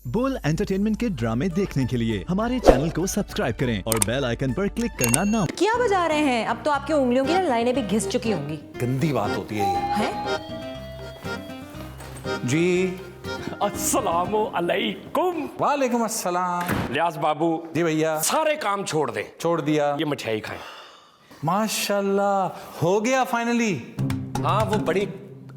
बोल एंटरटेनमेंट के ड्रामे देखने के लिए हमारे चैनल को सब्सक्राइब करें और बेल आइकन पर क्लिक करना ना। क्या बजा रहे हैं? अब तो आपकी उंगलियों की लाइनें भी घिस चुकी होंगी। गंदी बात होती है ये। हैं? जी अस्सलामु अलैकुम। वालेकुम अस्सलाम। लियाज बाबू जी भैया। सारे काम छोड़ दें, छोड़ दिया। ये मिठाई खाएं। माशाल्लाह हो गया फाइनली। हाँ, वो बड़ी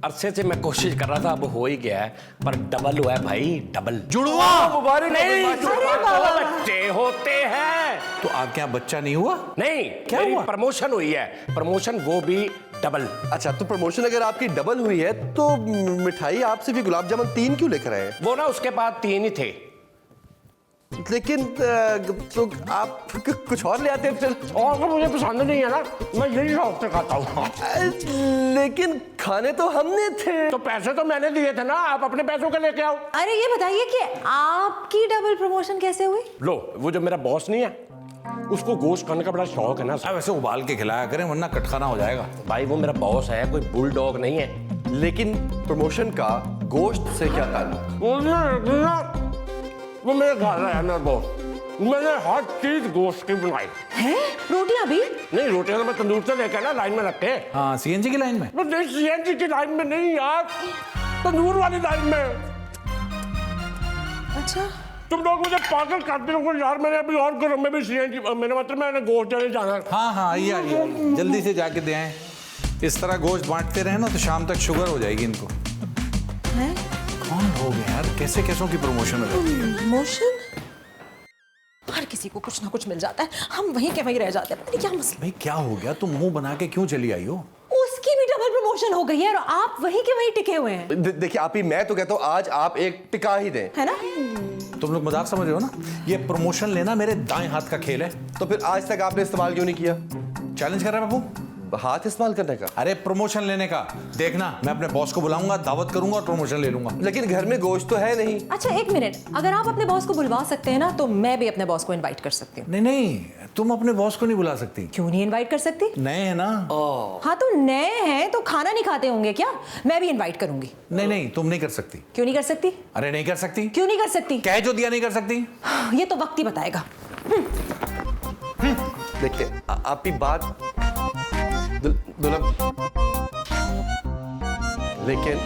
अरसे से मैं कोशिश कर रहा था, अब हो ही गया है, पर डबल हुआ है भाई, डबल। जुड़वा मुबारक नहीं, अरे बाबा। बच्चे होते हैं। तो आपके यहाँ बच्चा नहीं हुआ? नहीं, क्या मेरी हुआ? प्रमोशन हुई है, प्रमोशन वो भी डबल। अच्छा, तो प्रमोशन अगर आपकी डबल हुई है तो मिठाई आप सिर्फ गुलाब जामुन 3 क्यों लेकर आए? वो ना उसके बाद 3 ही थे। लेकिन तो आप कुछ और ले आते हैं फिर। और तो मुझे पसंद नहीं है ना, मैं यही शौक से खाता हूँ। लेकिन खाने तो हमने थे। तो पैसे तो मैंने दिए थे ना, आप अपने पैसों के लेके आओ। अरे ये बताइए कि आपकी डबल प्रमोशन कैसे हुई? लो, वो जो मेरा बॉस नहीं है, उसको गोश्त खाने का बड़ा शौक है ना। अब ऐसे उबाल के खिलाया करें वरना कटखाना हो जाएगा। भाई वो मेरा बॉस है, कोई बुलडॉग नहीं है। लेकिन प्रमोशन का गोश्त से क्या ताल्लुक? वो मेरे घर है मेरा बॉस, मैंने हर चीज गोश्त की बनाई। हैं? रोटियां भी? नहीं, रोटियां तो मैं तंदूर से लेकर ना लाइन में रखे। हाँ, सीएनजी की लाइन में। वो नहीं, सीएनजी की लाइन में नहीं यार, तंदूर वाली लाइन में। अच्छा, तुम लोग मुझे पागल करते हो यार। मैंने अभी और घरों में भी सीएनजी, मेरे मतलब मैंने गोश्त लेने जाना है। हाँ हाँ, आइए आइए, जल्दी से जाके दे आएं। इस तरह गोश्त बांटते रहे ना तो शाम तक शुगर हो जाएगी इनको। हैं? कौन हो गए यार, कैसे कैसों की प्रमोशन हो जाती है। प्रमोशन? हर किसी को कुछ ना कुछ मिल जाता है, हम वहीं के वहीं रह जाते हैं। पता नहीं क्या मसला। भाई क्या हो गया, तुम मुंह बना के क्यों चली आई हो? उसकी भी डबल प्रमोशन हो गई है और आप वहीं के वहीं टिके हुए हैं, देखिए आप ही, मैं तो कहता हूँ आज आप एक टिका ही दें। है ना? तुम लोग मजाक समझ रहे हो ना? ये प्रमोशन लेना मेरे दाएं हाथ का खेल है। तो फिर आज तक आपने इस्तेमाल क्यों नहीं किया? चैलेंज कर रहा है बाबू? हाथ इस्तेमाल करने का? अरे प्रमोशन लेने का। देखना, मैं अपने बॉस को बुलाऊंगा, दावत करूंगा और प्रमोशन ले लूंगा। लेकिन घर में गोश्त तो है नहीं। अच्छा एक मिनट, अगर आप अपने बॉस को बुलवा सकते हैं ना, तो मैं भी अपने बॉस को इनवाइट कर सकती हूँ। नहीं नहीं, तुम अपने बॉस को नहीं बुला सकती। क्यों नहीं इनवाइट कर सकती? नए है ना। हाँ तो नए हैं तो खाना नहीं खाते होंगे क्या? मैं भी इनवाइट करूंगी। नहीं नहीं, तुम नहीं कर सकती। क्यों नहीं कर सकती? अरे नहीं कर सकती। क्यों नहीं कर सकती? कह जो दिया नहीं कर सकती। ये तो वक्त ही बताएगा। देखिए आपकी बात दुल्हन, लेकिन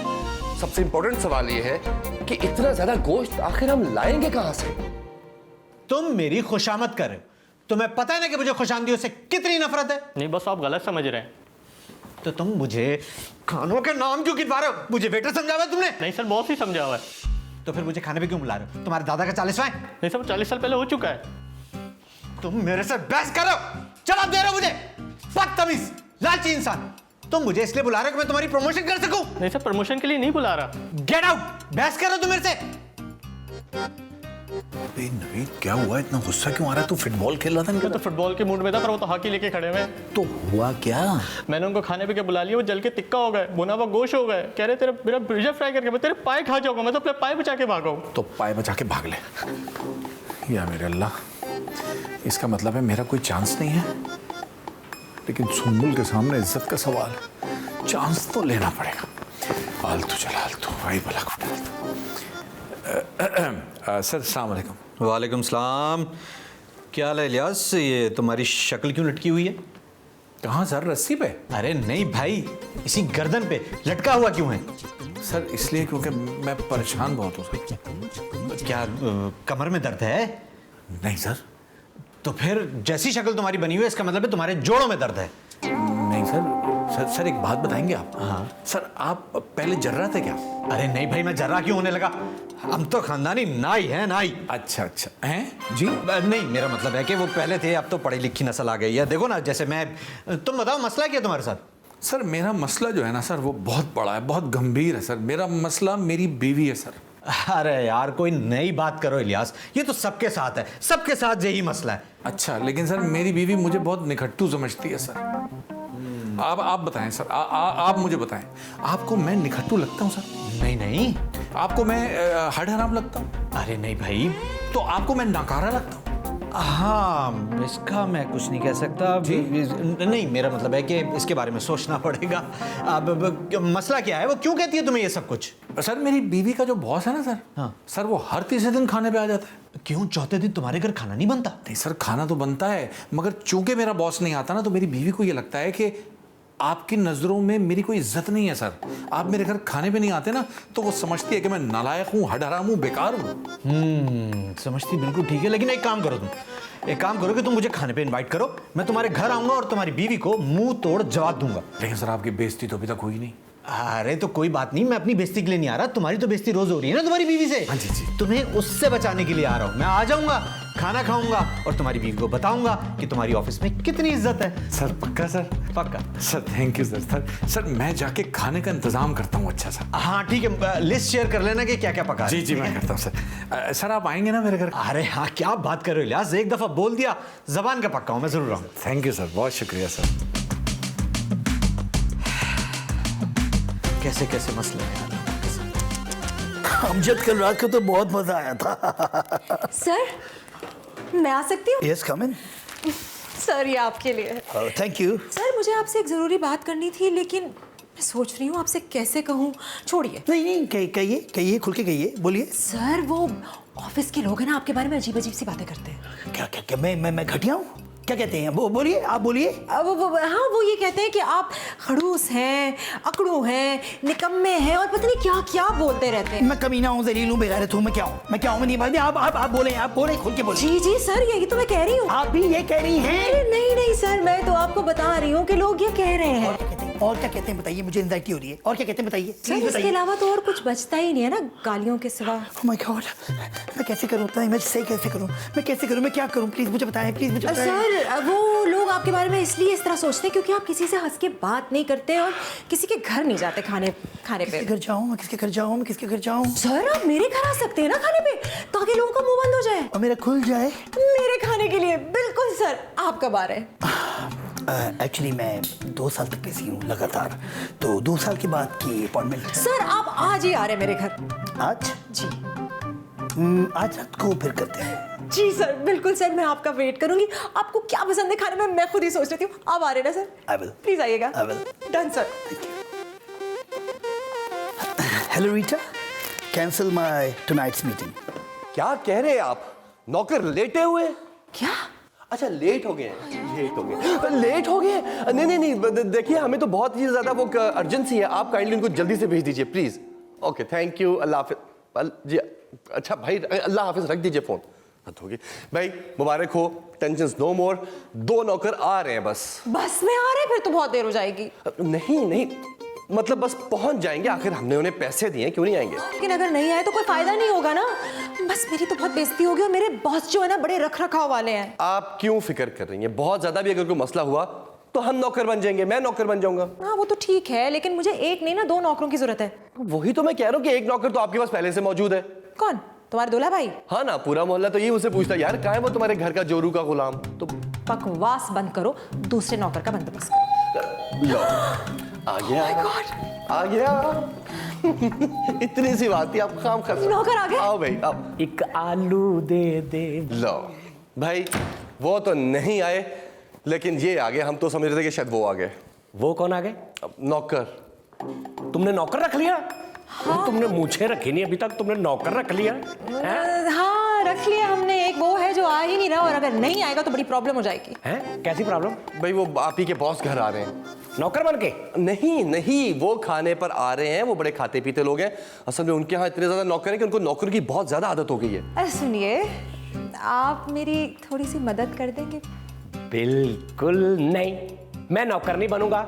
सबसे इंपॉर्टेंट सवाल ये है कि इतना ज्यादा गोश्त आखिर हम लाएंगे कहां से? तुम मेरी खुशामद कर रहे हो, तुम्हें पता है ना कि मुझे खुशामदियों से कितनी नफरत है। नहीं बस आप गलत समझ रहे हैं। तो तुम मुझे खानों के नाम क्यों गिनवा रहे हो? मुझे वेटर समझा हुआ है तुमने? नहीं सर, बहुत ही समझा हुआ है। तो फिर मुझे खाने पे क्यों बुला रहे हो? तुम्हारे दादा का 40वां है? नहीं सर, 40 साल पहले हो चुका है। तुम मेरे से बहस कर रहे हो? जवाब दे रहे हो मुझे? बदतमीज, लालची इंसान। तुम मुझे इसलिए बुला रहे हो कि मैं तुम्हारी प्रमोशन कर सकूं? नहीं सर, प्रमोशन के लिए नहीं बुला रहा। Get out! बहस कर रहे हो तुम मेरे से? नवीन क्या हुआ, इतना गुस्सा क्यों आ रहा है? तू फुटबॉल खेल रहा था? मैं तो फुटबॉल के मूड में था, पर वो तो हॉकी लेके खड़े हुए। तो हुआ क्या? मैंने उनको खाने पे के बुला लिया, वो जल के तिक्का हो गए, भुना हुआ गोश्त हो गए। कह रहे तेरा मेरा ब्रिजा फ्राई करके मैं तेरे पाए खा जाऊंगा। मैं तो अपने पाए बचा के भागा हूं। तो पाए बचा के भाग ले। या मेरे अल्लाह, इसका मतलब है मेरा कोई चांस नहीं है। लेकिन सुम्बुल के सामने इज्जत का सवाल है, चांस तो लेना पड़ेगा। आलतू चला आलतू, भाई भला को सर अस्सलाम वालेकुम। वालेकुम सलाम। क्या हाल है इलियास? ये तुम्हारी शक्ल क्यों लटकी हुई है? कहाँ सर, रस्सी पे? अरे नहीं भाई, इसी गर्दन पे लटका हुआ क्यों है? सर इसलिए क्योंकि मैं परेशान बहुत हूँ सर। क्या कमर में दर्द है? नहीं सर। तो फिर जैसी शक्ल तुम्हारी बनी हुई है, इसका मतलब है तुम्हारे जोड़ों में दर्द है। नहीं सर। सर एक बात बताएंगे आप? हाँ सर, आप पहले जर्रा थे क्या? अरे नहीं भाई, मैं जर्रा क्यों होने लगा? हम तो खानदानी नाई हैं, नाई। अच्छा हैं जी। नहीं, मेरा मतलब है कि वो पहले थे, अब तो पढ़ी लिखी नस्ल आ गई है। देखो ना, जैसे मैं, तुम बताओ मसला क्या तुम्हारे साथ? सर मेरा मसला जो है ना सर, वो बहुत बड़ा है, बहुत गंभीर है सर। मेरा मसला मेरी बीवी है सर। अरे यार कोई नई बात करो इलियास, ये तो सबके साथ है, सबके साथ यही मसला है। अच्छा, लेकिन सर मेरी बीवी मुझे बहुत निखट्टू समझती है सर। आप बताएं सर, आप मुझे बताएं, आपको मैं निखट्टू लगता हूं सर? नहीं नहीं। आपको मैं हड हराम लगता हूं? अरे नहीं भाई। तो आपको मैं नाकारा लगता हूं? हाँ, इसका मैं कुछ नहीं कह सकता। नहीं, मेरा मतलब है कि इसके बारे में सोचना पड़ेगा। अब मसला क्या है? वो क्यों कहती है तुम्हें ये सब कुछ? सर मेरी बीवी का जो बॉस है ना सर, हाँ। सर वो हर तीसरे दिन खाने पे आ जाता है। क्यों, चौथे दिन तुम्हारे घर खाना नहीं बनता? नहीं सर, खाना तो बनता है, मगर चूंकि मेरा बॉस नहीं आता ना, तो मेरी बीवी को ये लगता है कि आपकी नजरों में मेरी कोई इज्जत नहीं है सर। आप मेरे घर खाने पे नहीं आते ना, तो वो समझती है कि मैं नालायक हूँ, हडहराम हूँ, बेकार हूँ। समझती बिल्कुल ठीक है, लेकिन एक काम करो, तुम एक काम करो कि तुम मुझे खाने पे इनवाइट करो, मैं तुम्हारे घर आऊंगा और तुम्हारी बीवी को मुंह तोड़ जवाब दूंगा। लेकिन सर आपकी बेइज्जती तो अभी तक हुई नहीं। अरे तो कोई बात नहीं, मैं अपनी बेइज्जती के लिए नहीं आ रहा, तुम्हारी तो बेइज्जती रोज हो रही है ना तुम्हारी बीवी से। हाँ जी। तुम्हें उससे बचाने के लिए आ रहा हूँ। मैं आ जाऊंगा, खाना खाऊंगा और तुम्हारी बीवी को बताऊंगा कि तुम्हारी ऑफिस में कितनी इज्जत है। सर पक्का सर? पक्का sir, thank you sir. Sir मैं जाके खाने का इंतजाम करता हूँ। अच्छा सर। हाँ ठीक है, लिस्ट शेयर कर लेना कि क्या क्या पका। जी मैं करता हूँ सर। सर आप आएंगे ना मेरे घर? अरे हाँ, क्या बात कर रहे हो इलियास, एक दफा बोल दिया जबान का पक्का हूँ, मैं जरूर आऊंगा। थैंक यू सर, बहुत शुक्रिया सर। कैसे कैसे मसले हैं। अमजद कल रात को तो बहुत मजा आया था। सर, मैं आ सकती हूँ? यस कम इन। सर, ये आपके लिए है। Thank you. सर, मुझे आपसे एक ज़रूरी बात करनी थी, लेकिन मैं सोच रही हूँ आपसे कैसे कहूँ। छोड़िए। नहीं कहिए खुल के कहिए, बोलिए। सर, वो ऑफिस के लोग हैं ना, आपके बारे में अजीब अजीब सी बातें करते हैं। क्या मैं घटिया हूँ? क्या कहते हैं वो? बोलिए, आप बोलिए। हाँ, वो ये कहते हैं कि आप खड़ूस हैं, अकड़ू हैं, निकम्मे हैं और पता नहीं क्या क्या बोलते रहते हैं। मैं कमीना हूँ, जलील हूँ, बेगैरत हूँ, मैं क्या हूँ? मैं नहीं बात। आप बोले खुल के बोलिए। जी सर, यही तो मैं कह रही हूँ। आप भी ये कह रही हैं? अरे नहीं सर, मैं तो आपको बता रही हूँ कि लोग ये कह रहे हैं। और क्या कहते हैं बताइए, मुझे एंजाइटी हो रही है। और क्या कहते हैं बताइए। सर, इसके अलावा तो और कुछ बचता ही नहीं है ना गालियों के सिवा। ओह माय गॉड, मैं कैसे करूँ? मैं सही कैसे करूँ? मैं क्या करूँ? प्लीज मुझे बताएं, प्लीज मुझे बताएं। सर, वो लोग आपके बारे में इसलिए इस तरह सोचते हैं क्योंकि आप किसी से हंस के बात नहीं करते और किसी के घर नहीं जाते खाने पे। किसके घर जाऊँ मैं? किसके घर जाऊँ? सर, आप मेरे घर आ सकते हैं ना खाने पे, ताकि लोगों का मुंह बंद हो जाए और मेरा खुल जाए। मेरे खाने के लिए। बिल्कुल सर। आप कब आ रहे हैं? एक्चुअली मैं 2 साल तक बिजी हूँ लगातार, तो 2 साल के बाद की अपॉइंटमेंट। सर, आप आज ही आ रहे हैं मेरे घर? आज? जी। आज रात को फिर करते हैं। जी सर, बिल्कुल सर, मैं आपका वेट करूंगी। आपको क्या पसंद है खाने में, मैं खुद ही सोच रही हूँ। आप आ रहे हैं ना सर? I will. प्लीज आइएगा। I will. Done sir. Hello Rita, cancel my tonight's meeting. क्या कह रहे हैं आप? नौकर लेटे हुए? क्या? अच्छा, लेट हो गए। नहीं, देखिए हमें तो बहुत ही ज्यादा वो अर्जेंसी है। आप काइंडली उनको जल्दी से भेज दीजिए प्लीज। Okay, thank you. अल्लाह हाफिज जी। अच्छा भाई, अल्लाह हाफिज, रख दीजिए फोन। हद होगी भाई, मुबारक हो, टेंशंस नो मोर। 2 नौकर आ रहे हैं बस में आ रहे हैं? फिर तो बहुत देर हो जाएगी। नहीं, मतलब बस पहुंच जाएंगे, आखिर हमने उन्हें पैसे दिए, क्यों नहीं आएंगे? लेकिन अगर नहीं आए तो कोई फायदा नहीं होगा ना। बस मेरी तो बहुत बेइज्जती होगी और मेरे बॉस जो है ना, बड़े रख रखाव वाले हैं। आप क्यों फिक्र कर रही हैं? बहुत ज्यादा भी अगर कोई मसला हुआ तो हम नौकर बन जाएंगे, मैं नौकर बन जाऊंगा। हाँ, वो तो ठीक है, लेकिन मुझे एक नहीं ना 2 नौकरों की जरूरत है। वही तो मैं कह रहा हूँ कि एक नौकर तो आपके पास पहले से मौजूद है। कौन? तुम्हारे दूल्हा भाई? हाँ ना, पूरा मोहल्ला तो यही मुझसे पूछता है, यार कहाँ है वो तुम्हारे घर का जोरू का गुलाम? तो बकवास बंद करो, दूसरे नौकर का बंदोबस्त करो। लो, आ गया। इतनी सी बात थी, आप काम कर। नौकर आ गए? आओ भाई, आओ। एक आलू दे। लो भाई, वो तो नहीं आए, लेकिन ये आ गए। हम तो समझ रहे थे कि शायद वो आ गए। वो कौन आ गए? नौकर। तुमने नौकर रख लिया? हाँ? तुमने मूछें रखी नहीं अभी तक, तुमने नौकर रख लिया? हाँ, रख लिया हमने। एक वो है जो आ ही नहीं रहा, और अगर नहीं आएगा तो बड़ी प्रॉब्लम हो जाएगी। हैं? कैसी प्रॉब्लम? भाई वो आप ही के बॉस घर आ रहे हैं। नौकर बन के? नहीं, वो खाने पर आ रहे हैं। वो बड़े खाते पीते लोग हैं। असल में उनके यहाँ इतने ज्यादा नौकर हैं कि उनको नौकर की बहुत ज्यादा आदत हो गई है। अरे सुनिए, आप मेरी थोड़ी सी मदद कर देंगे? बिल्कुल नहीं, मैं नौकर नहीं बनूंगा।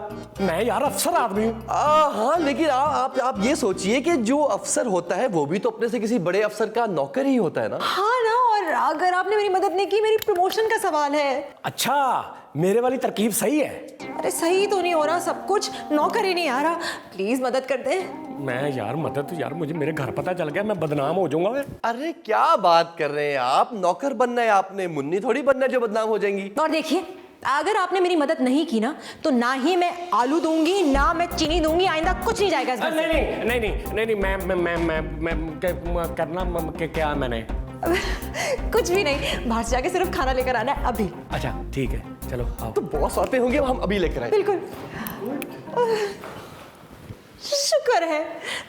मैं यार अफसर आदमी हूँ। हाँ, लेकिन आप ये सोचिए कि जो अफसर होता है वो भी तो अपने से किसी बड़े अफसर का नौकर ही होता है ना। हाँ ना, और अगर आपने मेरी मदद नहीं की, मेरी प्रमोशन का सवाल है। अच्छा, मेरे वाली तरकीब सही है? अरे सही तो नहीं हो रहा सब कुछ, नौकर ही नहीं आ रहा। प्लीज मदद कर दे। मैं यार मदद, यार मुझे मेरे घर पता चल गया, मैं बदनाम हो जाऊंगा। अरे क्या बात कर रहे हैं आप? नौकर बनना है आपने, मुन्नी थोड़ी बनना है जो बदनाम हो जाएंगी। और देखिए, अगर आपने मेरी मदद नहीं की ना, तो ना ही मैं आलू दूंगी, ना मैं चीनी दूंगी। आइंदा कुछ नहीं जाएगा इस घर से। नहीं, मैं करना क्या मैंने? कुछ भी नहीं, बाहर से जाके सिर्फ खाना लेकर आना है अभी। अच्छा ठीक है, चलो आओ। तो बॉस आते होंगे, हम अभी लेकर आए। बिल्कुल। शुक्र है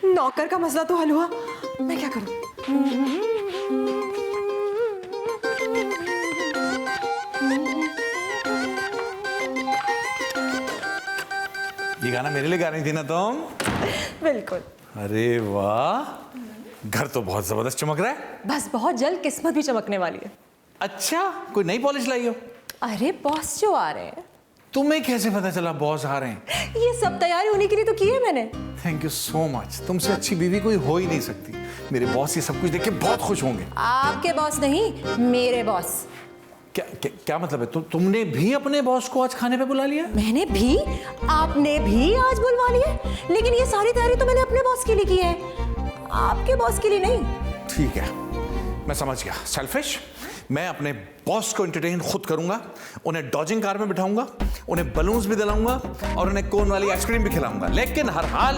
नौकर का मसला तो हल हुआ। मैं क्या करूं? ये गाना मेरे लिए गा रही थी ना तुम? बिल्कुल। अरे वाह, घर तो बहुत जबरदस्त चमक रहा है। बस बहुत जल्द किस्मत भी चमकने वाली है। अच्छा, कोई नई पॉलिश लाई हो? अरे बॉस जो आ रहे हैं। तुम्हें कैसे पता चला बॉस आ रहे हैं? ये सब तैयारी होने के लिए तो की है मैंने। Thank you so much. तुमसे अच्छी बीवी कोई हो ही नहीं सकती। मेरे बॉस ये सब कुछ देख के बहुत खुश होंगे। आपके बॉस नहीं, मेरे बॉस। क्या मतलब है? तुमने भी अपने बॉस को आज खाने पे बुला लिया? मैंने भी, आपने भी आज बुलवा लिया, लेकिन ये सारी तैयारी तो मैंने अपने बॉस के लिए की है, आपके बॉस के लिए नहीं। ठीक है, मैं समझ गया। सेल्फिश। मैं अपने बॉस को एंटरटेन खुद करूंगा, उन्हें डॉजिंग कार में बिठाऊंगा, उन्हें बलून्स भी दिलाऊंगा और उन्हें कोन वाली आइसक्रीम भी खिलाऊंगा, लेकिन हर हाल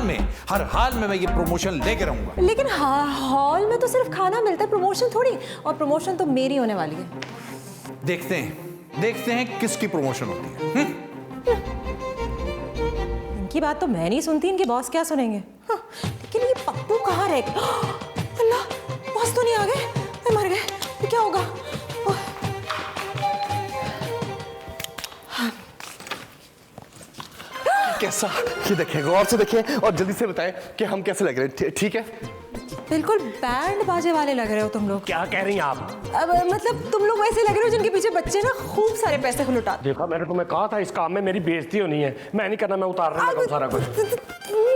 में मैं ये प्रमोशन लेके रहूंगा। लेकिन हॉल में तो सिर्फ खाना मिलता है, प्रमोशन थोड़ी। और प्रमोशन तो मेरी होने वाली है। देखते हैं किसकी प्रमोशन होती है। इनकी बात तो मैं नहीं सुनती, इनके बॉस क्या सुनेंगे। हाँ, लेकिन ये पप्पू कहाँ रह गए? अल्लाह, बॉस तो नहीं आ गए? मैं मर गए, ये क्या होगा? कैसा? ये देखें, गौर से देखें और जल्दी से बताएं कि हम कैसे लग रहे हैं। ठीक है? बिल्कुल बैंड बाजे वाले लग रहे हो तुम लोग। क्या कह रही हैं आप? अब मतलब तुम लोग वैसे लग रहे हो जिनके पीछे बच्चे ना खूब सारे पैसे लुटाते। देखा, मैंने तुम्हें कहा था इस काम में मेरी बेइज्जती होनी है। मैं नहीं करना, मैं उतार रहा हूं सारा कुछ।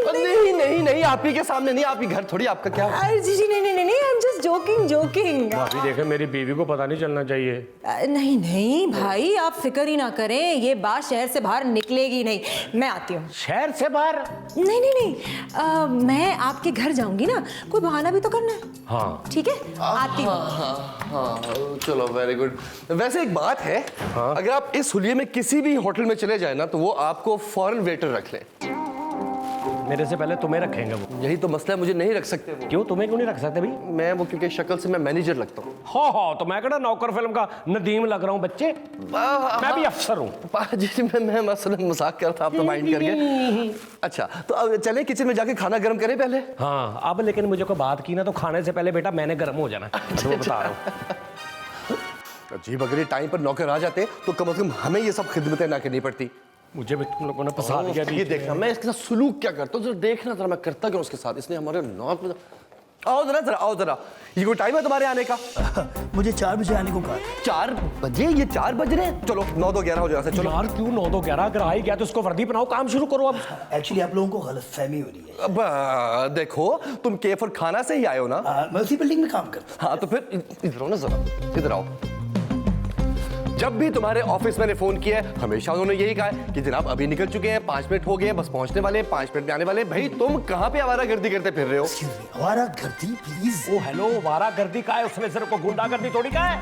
नहीं, आप ही के सामने नहीं, आप ही घर थोड़ी, आपका क्या? अरे जी नहीं, आई एम जस्ट जोकिंग। भाभी देखे, मेरी बीवी को पता नहीं चलना चाहिए। नहीं भाई, आप फिक्र ही ना करें, ये बात शहर से बाहर निकलेगी नहीं। मैं आती हूँ। शहर से बाहर? नहीं, मैं आपके घर जाऊंगी ना, कोई बहाना भी तो करना है। हाँ ठीक है, आती हूँ। हाँ, चलो वेरी गुड। वैसे एक बात है, अगर आप इस हुलिये में किसी भी होटल में चले जाए ना, तो वो आपको फॉरेन वेटर रख ले। मेरे से पहले तुम्हें रखेंगे वो। यही तो मसला है, मुझे नहीं रख सकते वो। क्यों, तुम्हें क्यों नहीं रख सकते भाई? मैं वो, क्योंकि शक्ल से मैं मैनेजर लगता हूँ। हाँ, तो मैं कहना नौकर फिल्म का नदीम लग रहा हूँ बच्चे। मैं भी अफसर हूँ। जी, मैं मसलन मजाक कर रहा था, आप तो माइंड करके। अच्छा, तो अब चलें किचन में जाके खाना गर्म करें पहले। हाँ, अब लेकिन मुझे को बात की ना, तो खाने से पहले बेटा मैंने गर्म हो जाना, तो बता रहा हूँ। अजीब, अगर ये टाइम पर नौकर आ जाते तो कम से कम हमें ये सब खिदमतें ना करनी पड़ती। मुझे भी तुम लोगों ने फंसा दिया। ये देखना, मैं इसके साथ सुलूक क्या करता हूँ, देखना जरा मैं करता क्यों उसके साथ। इसने हमारे नौक में, आओ जरा, ये कोई टाइम है तुम्हारे आने का? मुझे 4 बजे आने को कहा। 4 बजे? ये 4 बज रहे हैं। चलो 9 2 11 हो जाए। चलो यार, क्यों 9 2 11? अगर आ ही गया तो उसको वर्दी पहनाओ, काम शुरू करो अब। एक्चुअली आप लोगों को गलतफहमी हो रही है। अब देखो, तुम केफर खाना से ही आए हो ना? मैं उसी बिल्डिंग में काम करता हूँ। हाँ, तो फिर इधर आओ ना जरा, इधर आओ। जब भी तुम्हारे ऑफिस मैंने फोन किया है, हमेशा उन्होंने यही कहा है कि जनाब अभी निकल चुके हैं, 5 मिनट हो गए हैं, बस पहुंचने वाले हैं, 5 मिनट में आने वाले हैं। भाई तुम कहाँ पे आवारागर्दी करते फिर रहे हो? आवारागर्दी प्लीज। ओ हेलो, आवारागर्दी का है? उसने सिर्फ को गुंडागर्दी थोड़ी का है।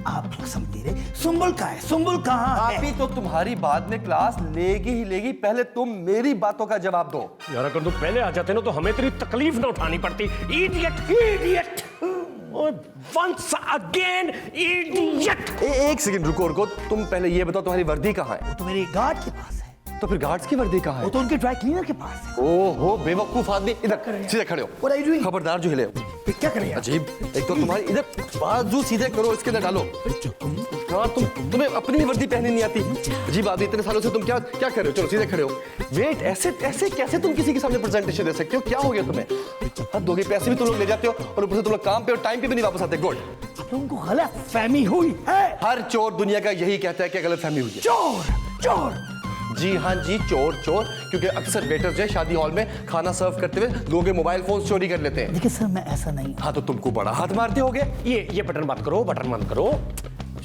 आप लोग समझ रहे, सुंबुल कहाँ है? सुंबुल कहाँ है? आप ही तो तुम्हारी बाद में क्लास लेगी ही लेगी, पहले तुम मेरी बातों का जवाब दो। यार, अगर तुम पहले आ जाते ना तो हमें तेरी तकलीफ ना उठानी पड़ती। Idiot once again idiot. एक सेकंड रुको, तुम पहले ये बताओ तुम्हारी वर्दी कहाँ है? वो तो मेरे गार्ड के पास है। तो फिर गार्ड्स की वर्दी कहाँ है? वो तो उनके ड्राई क्लीनर के पास है। ओहो बेवकूफ आदमी, इधर सीधे खड़े हो। What are you doing? खबरदार जो हिले। क्या करें? अजीब, एक तो तुम्हारी इधर बाजू सीधे करो, इसके अंदर डालो। हाँ, तुम्हें अपनी वर्दी पहननी नहीं आती। अजीब आदमी, इतने सालों से तुम क्या कर रहे हो? चलो सीधे खड़े हो। वेट, ऐसे कैसे तुम किसी के सामने प्रेजेंटेशन दे सकते हो? क्या हो गया तुम्हें? हद हो गई, पैसे भी तुम लोग ले जाते हो और ऊपर से तुम लोग काम पे और टाइम पे भी नहीं वापस आते। गुड। तुमको गलतफहमी हुई है। हर चोर दुनिया का यही कहता है कि गलतफहमी हुई है। चोर। जी हाँ जी, चोर, क्योंकि अक्सर वेटर्स जो है शादी हॉल में खाना सर्व करते हुए लोगों के मोबाइल फोन चोरी कर लेते हैं। देखिए सर, मैं ऐसा नहीं। हाँ, तो तुमको बड़ा हाथ मारते होगे। ये बटन मत करो, बटन मत करो।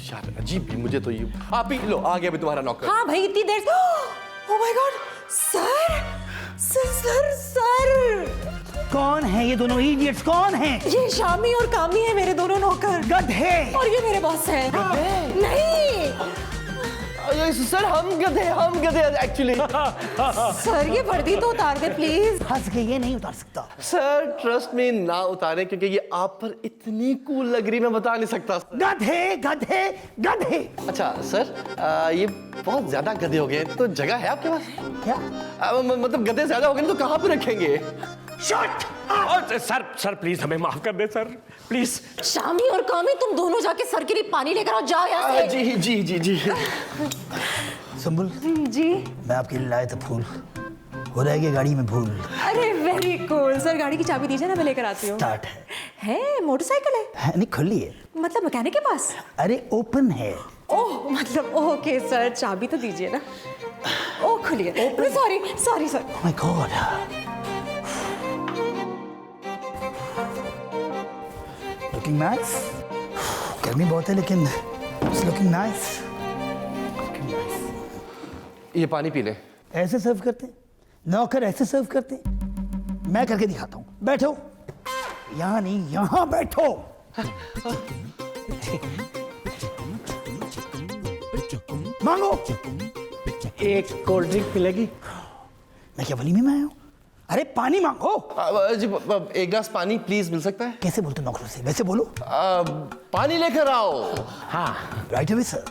यार अजीब भी, मुझे तो ये आप ही लो, आ गया भी तुम्हारा नौकर। हाँ भाई, इतनी देर। Oh my God, sir. कौन है ये दोनों इडियट्स? कौन है ये? शामी और कामी है मेरे दोनों नौकर। गधे। और ये मेरे बॉस हैं। नहीं, सर हम गधे एक्चुअली। सर ये वर्दी तो उतार दे प्लीज। हंस के ये नहीं उतार सकता। सर ट्रस्ट मी ना उतारे, क्योंकि ये आप पर इतनी कूल लग रही मैं बता नहीं सकता। गधे गधे गधे। अच्छा सर, ये बहुत ज्यादा गधे हो गए, तो जगह है आपके पास? क्या मतलब गधे ज्यादा हो गए तो कहाँ पे रखेंगे? सर प्लीज हमें माफ कर दे सर, प्लीज। शामी और कामी तुम दोनों जाके सर के लिए पानी लेकर आओ, जाओ यहाँ से। जी जी जी जी। संबुल जी। मैं आपके लिए लाया था फूल, हो रहेगी गाड़ी में भूल। अरे वेरी कूल सर, गाड़ी की चाबी दीजिए ना, मैं लेकर आती हूँ। स्टार्ट है मोटरसाइकिल है? नहीं खुली है। मतलब मैकेनिक के पास? अरे ओपन है। ओह मतलब ओके सर, चाबी तो दीजिए ना। ओह खुली है, sorry sorry sir. Oh my God, looking nice. गर्मी बहुत है लेकिन इट्स लुकिंग नाइस। ये पानी पी ले। ऐसे सर्व करते, नौकर ऐसे सर्व करते। मैं करके दिखाता हूँ, बैठो। यहाँ नहीं, यहाँ बैठो। मांगो। एक कोल्ड ड्रिंक मिलेगी? मैं क्या वलीमे में आया हूँ? अरे पानी मांगो। जी एक गिलास पानी प्लीज मिल सकता है? कैसे बोलते नौकरों से, वैसे बोलो। पानी लेकर आओ। हाँ राइट अवे सर।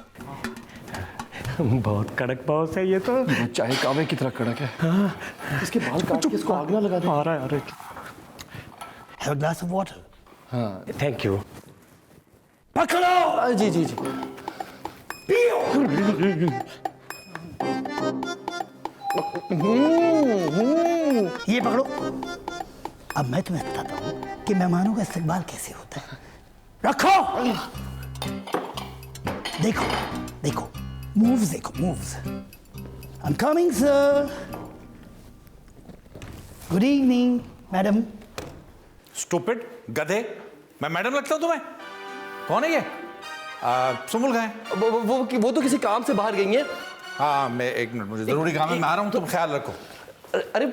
बहुत कड़क बॉस है ये तो। चाहे कावे की तरह कड़क है। हाँ। इसके बाल काट के इसको आग ना लगा दे। आ रहा है। Have a glass of water. हाँ थैंक यू। पकड़ो। जी जी जी। ये पकड़ो। अब मैं तुम्हें बताता हूँ कि मेहमानों का इस्तकबाल कैसे होता है। रखो। देखो देखो, मूव्स देखो, moves. I am coming sir. Good evening madam. Stupid गधे, मैं मैडम लगता हूँ तुम्हें? कौन है ये? सुमुल गए? वो तो किसी काम से बाहर गई हैं। हाँ मैं एक मिनट, मुझे जरूरी काम है, मैं आ रहा हूँ, तुम ख्याल रखो। अरे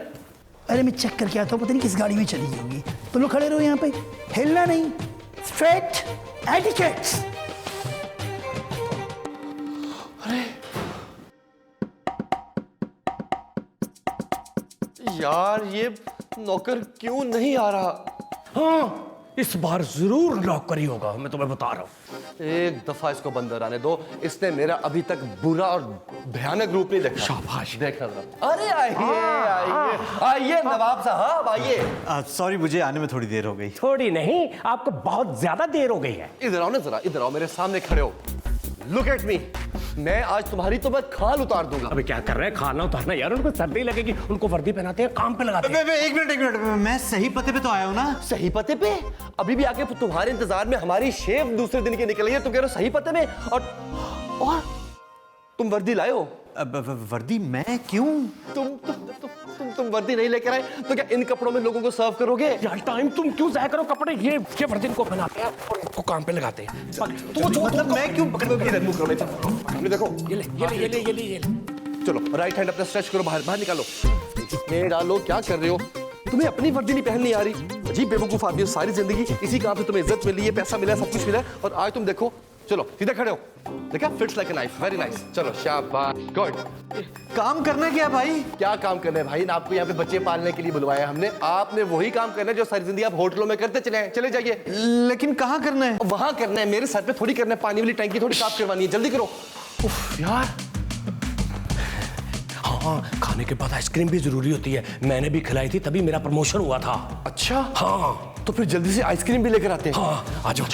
अरे मैं चेक करके आता हूँ, पता नहीं किस गाड़ी में चली गई होगी। तुम लोग खड़े रहो यहाँ पे, हिलना नहीं। Straight etiquettes. यार ये नौकर क्यों नहीं आ रहा? हाँ इस बार जरूर नौकरी होगा, मैं तुम्हें बता रहा हूँ। एक दफा इसको बंदर आने दो, इसने मेरा अभी तक बुरा और भयानक रूप नहीं देखा। शाबाश। देखना जरा। अरे आइए आइए नवाब साहब आइए। सॉरी, मुझे आने में थोड़ी देर हो गई। थोड़ी नहीं, आपको बहुत ज्यादा देर हो गई है। इधर आओ ना जरा, इधर आओ, मेरे सामने खड़े हो। Look at me. मैं आज तुम्हारी तो मैं खाल उतार दूंगा। अबे क्या कर रहे हैं, खाना उतारना यार, उनको सर्दी लगेगी, उनको वर्दी पहनाते हैं, काम पे लगाते हैं। एक मिनट, मैं सही पते पे तो आया हूँ ना? सही पते पे? अभी भी आके तुम्हारे इंतजार में हमारी शेव दूसरे दिन की निकल गई है, तुम कह रहे हो सही पते में? और तुम वर्दी लाए हो? वर्दी मैं क्यों? तुम वर्दी नहीं लेकर आए तो क्या इन कपड़ों में लोगों को सर्व करोगे? यार टाइम तुम क्यों जाया करो, कपड़े ये वर्दी को पहनाते हैं और इनको काम पे लगाते हैं। मतलब मैं क्यों? इधर मुंह करो, देखो ये ले। चलो राइट हैंड अपना स्ट्रेच करो, बाहर निकालो, इसमें डालो। क्या कर रहे हो? तुम्हें अपनी वर्दी नहीं पहननी आ रही? अजीब बेवकूफ आदमी हो, सारी जिंदगी इसी काम से तुम्हें इज्जत मिली है, पैसा मिला है, सब कुछ मिला है, और आज तुम देखो। चलो सीधे खड़े हो, देखा? Fits like a knife, very nice. चलो शाबाश, गुड। काम करना क्या भाई? क्या काम करना है भाई? ना आपको यहाँ पे बच्चे पालने के लिए बुलवाया हमने। आपने वही काम करना है जो सारी जिंदगी आप होटलों में करते चले जाइए। लेकिन कहाँ करना है? वहां करना है, मेरे सर पे थोड़ी करना है। पानी वाली टंकी थोड़ी साफ करवानी है, जल्दी करो। उफ यार। हाँ खाने के बाद आइसक्रीम भी जरूरी होती है, मैंने भी खिलाई थी, तभी मेरा प्रमोशन हुआ था। अच्छा हाँ तो फिर जल्दी से आइसक्रीम भी लेकर आते हैं। हाँ आ जाओ।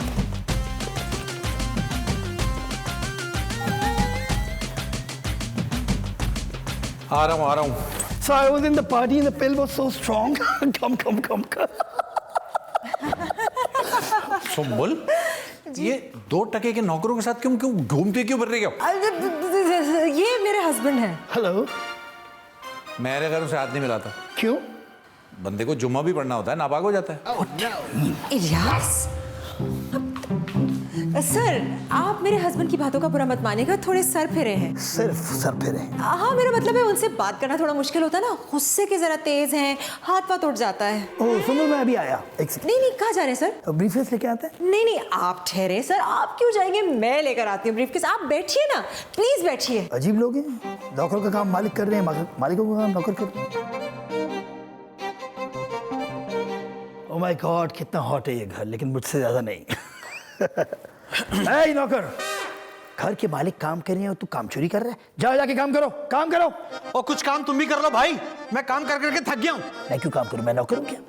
आ रहा हूँ। So I was in the party and the pill was so strong. come. Sumul, ये 2 टके के नौकरों के साथ क्यों घूमते क्यों फिर रही हो? ये मेरे हस्बैंड हैं। हेलो। मेरे घर से हाथ नहीं मिलाता। क्यों? बंदे को जुम्मा भी पढ़ना होता है, नापाक हो जाता है। इलियास सर आप मेरे हस्बैंड की बातों का बुरा मत मानिएगा, थोड़े सर फिरे हैं। सिर्फ सर फिरे। हाँ मेरा मतलब है उनसे बात करना थोड़ा मुश्किल होता है ना, गुस्से के जरा तेज हैं, हाथ पाथ उठ जाता है। ओह सुनो, मैं अभी आया, एक सेकंड। नहीं कहाँ जा रहे हैं सर? ब्रीफकेस लेके आते हैं। नहीं आप ठहरे सर, आप क्यों जाएंगे, मैं लेकर आती हूँ ब्रीफकेस। आप बैठिए ना, प्लीज बैठिए। अजीब लोग हैं, नौकर का काम मालिक कर रहे हैं, मालिकों का काम नौकर कर रहे हैं। ओह माय गॉड, कितना हॉट है ये घर, लेकिन मुझसे ज्यादा नहीं। ए नौकर, घर के मालिक काम कर रहे हैं और तू काम चोरी कर रहा है? जाओ जाके काम करो, काम करो। और कुछ काम तुम भी कर लो भाई, मैं काम कर करके थक गया हूँ। मैं क्यों काम करूं, मैं नौकर हूं क्या?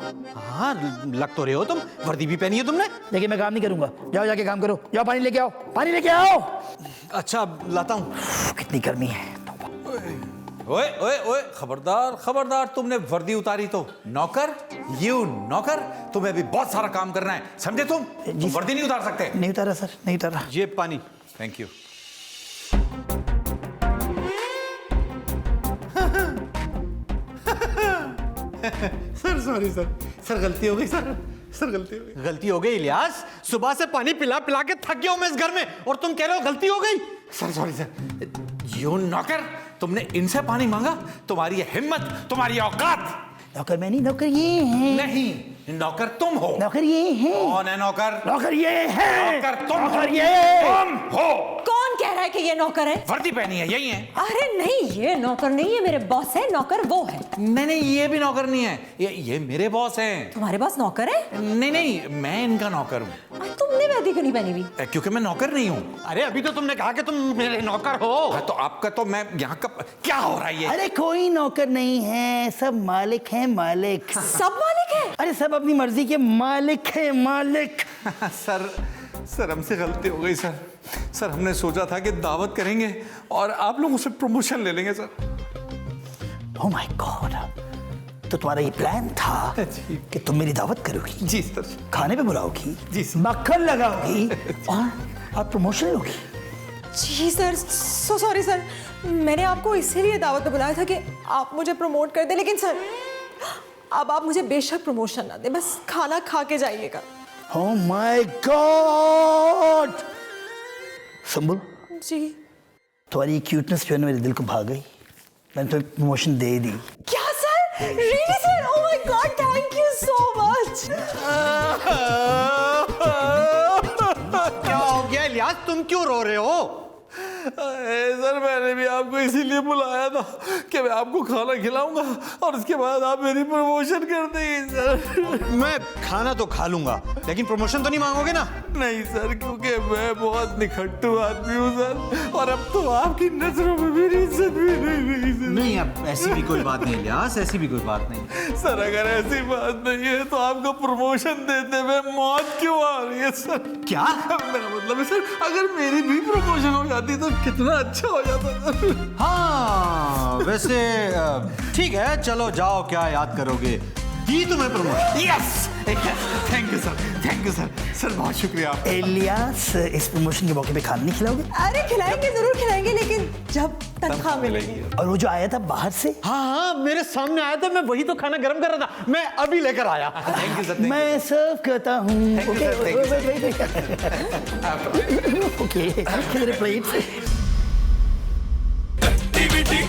हाँ लग तो रहे हो तुम, वर्दी भी पहनी है तुमने। देखिए मैं काम नहीं करूंगा, जाओ जाके काम करो, जाओ पानी लेके आओ, पानी लेके आओ। अच्छा लाता हूँ। कितनी गर्मी है। ओए ओए ओए, खबरदार खबरदार, तुमने वर्दी उतारी तो नौकर, यू नौकर, तुम्हें अभी बहुत सारा काम करना है, समझे तुम? जी वर्दी नहीं उतार सकते। नहीं उतारा सर, नहीं उतारा। ये पानी। Thank you. Sir sorry sir गलती हो गई सर गलती हो गई। गलती हो गई इलियास, सुबह से पानी पिला पिला के थक गया हूं मैं इस घर में, और तुम कह रहे हो गलती हो गई। Sir sorry sir. यू नौकर, तुमने इनसे पानी मांगा? तुम्हारी ये हिम्मत, तुम्हारी औकात। नौकर मैं नहीं, नौकर ये है। नहीं, नौकर तुम हो। नौकर ये है। कौन है नौकर? नौकर ये है। नौकर तुम हो। नौकर ये तुम हो। कौन कह रहा है कि ये नौकर है? वर्दी पहनी है, यही है। अरे नहीं, ये नौकर नहीं है, मेरे बॉस है, नौकर वो है। नहीं, ये भी नौकर नहीं है, ये मेरे बॉस हैं। तुम्हारे बॉस नौकर है? नहीं, मैं इनका नौकर हूँ। तुमने वर्दी क्यों नहीं पहनी हुई? क्योंकि मैं नौकर नहीं हूँ। अरे अभी तो तुमने कहा कि तुम मेरे नौकर हो। हाँ, तो आपका तो मैं यहाँ का क्या हो रहा है ये? अरे कोई नौकर नहीं है, सब मालिक हैं, मालिक। सब मालिक है? अरे सब अपनी मर्जी के मालिक है, मालिक। सर हमसे गलती हो गई सर हमने सोचा था कि दावत करेंगे और आप लोगों से प्रमोशन ले लेंगे सर। ओह माय गॉड, तो तुम्हारा ये प्लान था कि तुम मेरी दावत करोगी? जी सर। खाने पे बुलाओगी? जी सर। मक्खन लगाओगी और प्रमोशन लोगी? जी सर, सो सॉरी सर, मैंने आपको इसीलिए दावत पे बुलाया था कि आप मुझे प्रमोट कर दें, लेकिन सर अब आप मुझे बेशक प्रमोशन ना दें, बस खाना खा के जाइएगा। Oh my God. संभल जी। तुम्हारी ये क्यूटनेस जो है ना मेरे दिल को भाग गई, मैंने तुम्हें प्रमोशन दे दी। क्या sir? Really sir? Oh my God, thank you so much. क्या हो गया इलियास, तुम क्यों रो रहे हो? सर मैंने भी आपको इसीलिए बुलाया था कि मैं आपको खाना खिलाऊंगा और उसके बाद आप मेरी प्रमोशन कर देंगे सर। मैं खाना तो खा लूंगा, लेकिन प्रमोशन तो नहीं मांगोगे ना? नहीं सर, क्योंकि मैं बहुत निखट्टू आदमी हूँ सर, और अब तो आपकी नजरों में मेरी इज्जत भी नहीं रही सर। नहीं, अब ऐसी भी कोई बात नहीं इलियास, ऐसी भी कोई बात नहीं। सर अगर ऐसी बात नहीं है तो आपको प्रमोशन देते हुए मौत क्यों आ रही है सर? क्या? मेरा मतलब है सर, अगर मेरी भी प्रमोशन हो जाती तो कितना अच्छा हो जाता सर। हाँ वैसे ठीक है, चलो जाओ, क्या याद करोगे, दी तुम्हें promotion. Yes, thank you sir बहुत शुक्रिया आपका। इलियास, इस प्रमोशन के मौके पे खाना नहीं खिलाओगे? अरे खिलाएंगे, जरूर खिलाएंगे, लेकिन जब तनख्वाह मिलेगी। और वो जो आया था बाहर से? हाँ मेरे सामने आया था, मैं वही तो खाना गर्म कर रहा था, मैं अभी लेकर आया। Thank you sir. मैं सर्व करता हूँ। ओके, किधर है प्लेट? जिंदगी